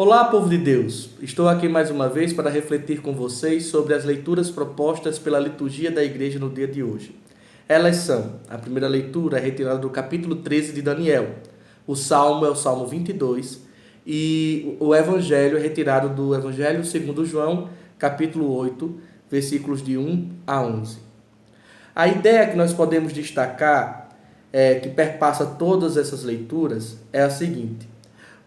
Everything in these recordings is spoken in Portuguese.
Olá, povo de Deus! Estou aqui mais uma vez para refletir com vocês sobre as leituras propostas pela liturgia da igreja no dia de hoje. Elas são: a primeira leitura é retirada do capítulo 13 de Daniel, o salmo é o salmo 22 e o evangelho é retirado do Evangelho segundo João, capítulo 8, versículos de 1 a 11. A ideia que nós podemos destacar, que perpassa todas essas leituras, é a seguinte: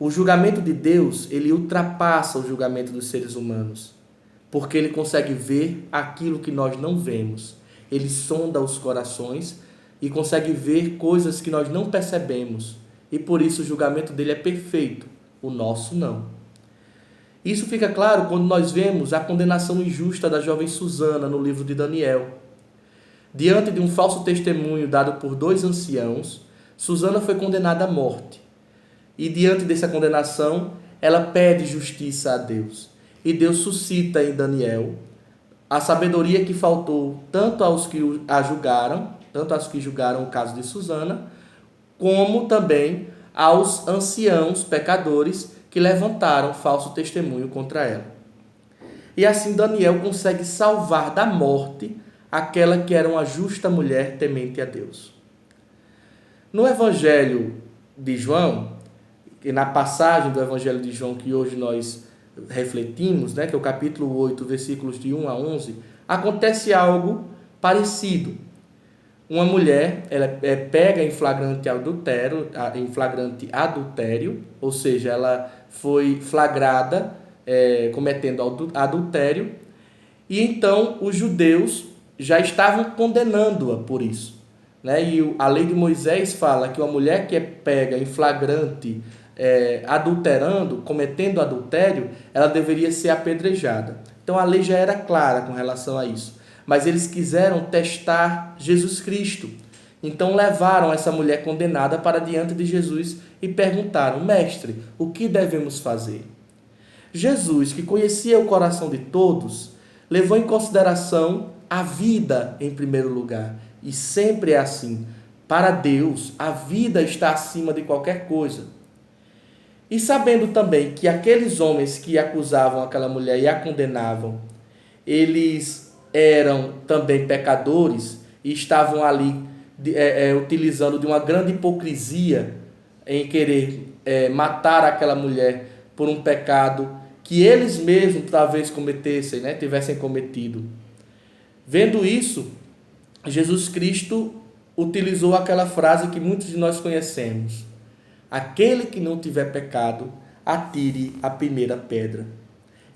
o julgamento de Deus, ele ultrapassa o julgamento dos seres humanos, porque ele consegue ver aquilo que nós não vemos. Ele sonda os corações e consegue ver coisas que nós não percebemos. E por isso o julgamento dele é perfeito, o nosso não. Isso fica claro quando nós vemos a condenação injusta da jovem Susana no livro de Daniel. Diante de um falso testemunho dado por 2 anciãos, Susana foi condenada à morte. E diante dessa condenação, ela pede justiça a Deus. E Deus suscita em Daniel a sabedoria que faltou tanto aos que a julgaram, tanto aos que julgaram o caso de Susana, como também aos anciãos pecadores que levantaram falso testemunho contra ela. E assim Daniel consegue salvar da morte aquela que era uma justa mulher temente a Deus. No Evangelho de João, e na passagem do Evangelho de João que hoje nós refletimos, que é o capítulo 8, versículos de 1 a 11, acontece algo parecido. Uma mulher ela é pega em flagrante adultério, ou seja, ela foi flagrada cometendo adultério, e então os judeus já estavam condenando-a por isso. E a lei de Moisés fala que uma mulher que é pega em flagrante adulterando, cometendo adultério, ela deveria ser apedrejada. Então a lei já era clara com relação a isso. Mas eles quiseram testar Jesus Cristo. Então levaram essa mulher condenada para diante de Jesus e perguntaram: Mestre, o que devemos fazer? Jesus, que conhecia o coração de todos, levou em consideração a vida em primeiro lugar. E sempre é assim. Para Deus, a vida está acima de qualquer coisa. E sabendo também que aqueles homens que acusavam aquela mulher e a condenavam, eles eram também pecadores e estavam ali utilizando de uma grande hipocrisia em querer matar aquela mulher por um pecado que eles mesmos talvez cometessem, tivessem cometido. Vendo isso, Jesus Cristo utilizou aquela frase que muitos de nós conhecemos: aquele que não tiver pecado, atire a primeira pedra.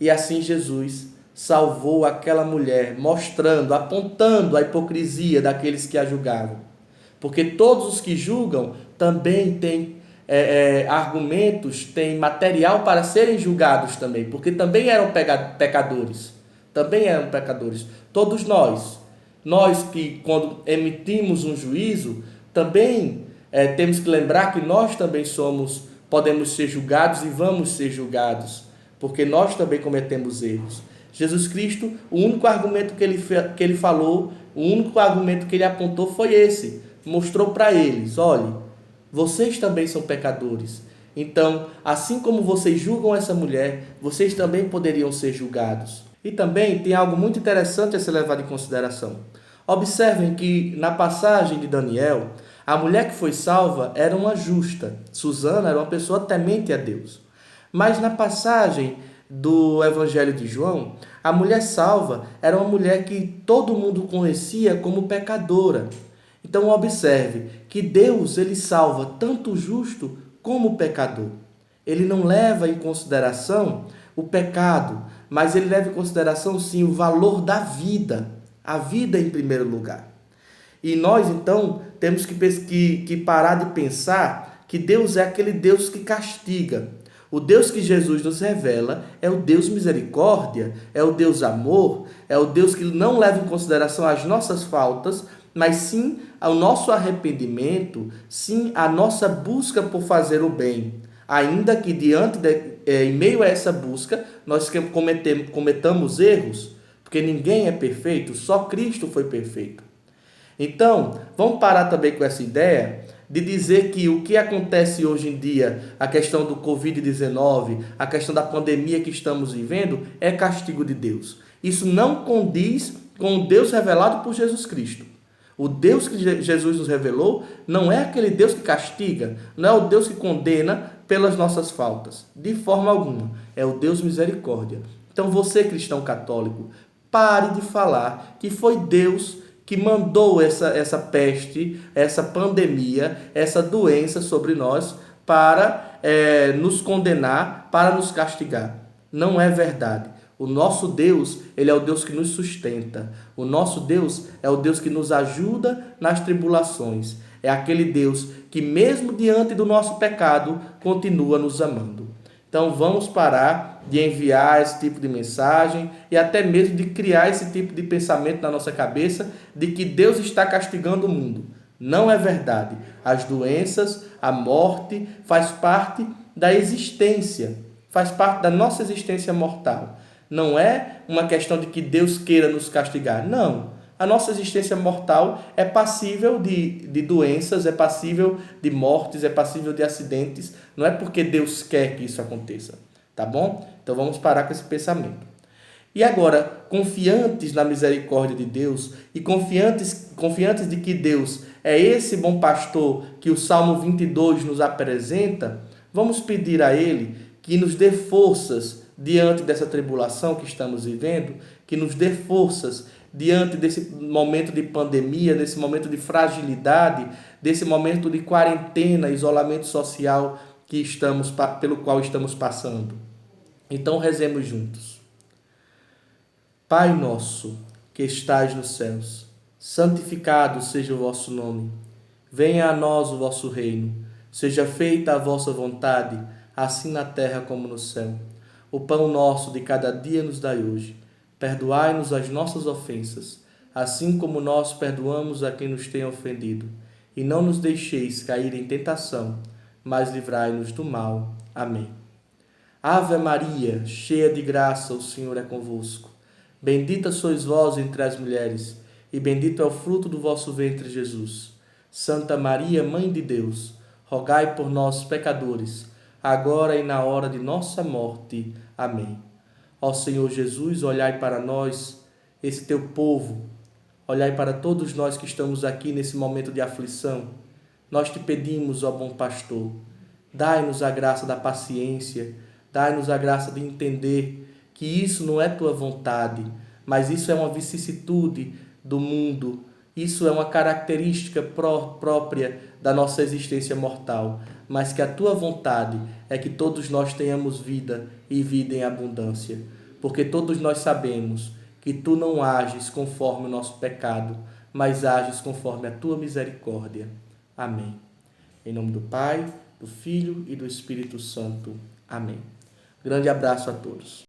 E assim Jesus salvou aquela mulher, mostrando, apontando a hipocrisia daqueles que a julgavam. Porque todos os que julgam também têm argumentos, têm material para serem julgados também, porque também eram pecadores. Também eram pecadores. Todos nós que quando emitimos um juízo, também temos que lembrar que nós também podemos ser julgados e vamos ser julgados, porque nós também cometemos erros. Jesus Cristo, o único argumento que ele falou, o único argumento que ele apontou foi esse. Mostrou para eles: olhe, vocês também são pecadores. Então, assim como vocês julgam essa mulher, vocês também poderiam ser julgados. E também tem algo muito interessante a ser levado em consideração. Observem que na passagem de Daniel, a mulher que foi salva era uma justa. Susana era uma pessoa temente a Deus. Mas na passagem do Evangelho de João, a mulher salva era uma mulher que todo mundo conhecia como pecadora. Então observe que Deus ele salva tanto o justo como o pecador. Ele não leva em consideração o pecado, mas ele leva em consideração sim o valor da vida. A vida em primeiro lugar. E nós, então, temos que parar de pensar que Deus é aquele Deus que castiga. O Deus que Jesus nos revela é o Deus misericórdia, é o Deus amor, é o Deus que não leva em consideração as nossas faltas, mas sim ao nosso arrependimento, sim a nossa busca por fazer o bem. Ainda que em meio a essa busca, nós cometamos erros, porque ninguém é perfeito, só Cristo foi perfeito. Então, vamos parar também com essa ideia de dizer que o que acontece hoje em dia, a questão do Covid-19, a questão da pandemia que estamos vivendo, é castigo de Deus. Isso não condiz com o Deus revelado por Jesus Cristo. O Deus que Jesus nos revelou não é aquele Deus que castiga, não é o Deus que condena pelas nossas faltas, de forma alguma. É o Deus misericórdia. Então você, cristão católico, pare de falar que foi Deus que mandou essa peste, essa pandemia, essa doença sobre nós para nos condenar, para nos castigar. Não é verdade. O nosso Deus, ele é o Deus que nos sustenta. O nosso Deus é o Deus que nos ajuda nas tribulações. É aquele Deus que, mesmo diante do nosso pecado, continua nos amando. Então vamos parar de enviar esse tipo de mensagem e até mesmo de criar esse tipo de pensamento na nossa cabeça de que Deus está castigando o mundo. Não é verdade. As doenças, a morte faz parte da existência, faz parte da nossa existência mortal. Não é uma questão de que Deus queira nos castigar. Não. A nossa existência mortal é passível de doenças, é passível de mortes, é passível de acidentes. Não é porque Deus quer que isso aconteça. Tá bom? Então vamos parar com esse pensamento. E agora, confiantes na misericórdia de Deus e confiantes de que Deus é esse bom pastor que o Salmo 22 nos apresenta, vamos pedir a Ele que nos dê forças diante dessa tribulação que estamos vivendo, que nos dê forças diante desse momento de pandemia, desse momento de fragilidade, desse momento de quarentena, isolamento social pelo qual estamos passando. Então rezemos juntos. Pai nosso, que estais nos céus, santificado seja o vosso nome. Venha a nós o vosso reino. Seja feita a vossa vontade, assim na terra como no céu. O pão nosso de cada dia nos dai hoje. Perdoai-nos as nossas ofensas, assim como nós perdoamos a quem nos tem ofendido. E não nos deixeis cair em tentação, mas livrai-nos do mal. Amém. Ave Maria, cheia de graça, o Senhor é convosco. Bendita sois vós entre as mulheres, e bendito é o fruto do vosso ventre, Jesus. Santa Maria, Mãe de Deus, rogai por nós, pecadores, agora e na hora de nossa morte. Amém. Ó Senhor Jesus, olhai para nós, esse teu povo, olhai para todos nós que estamos aqui nesse momento de aflição. Nós te pedimos, ó bom pastor, dai-nos a graça da paciência, dai-nos a graça de entender que isso não é tua vontade, mas isso é uma vicissitude do mundo, isso é uma característica própria da nossa existência mortal, mas que a tua vontade é que todos nós tenhamos vida e vida em abundância, porque todos nós sabemos que tu não ages conforme o nosso pecado, mas ages conforme a tua misericórdia. Amém. Em nome do Pai, do Filho e do Espírito Santo. Amém. Grande abraço a todos.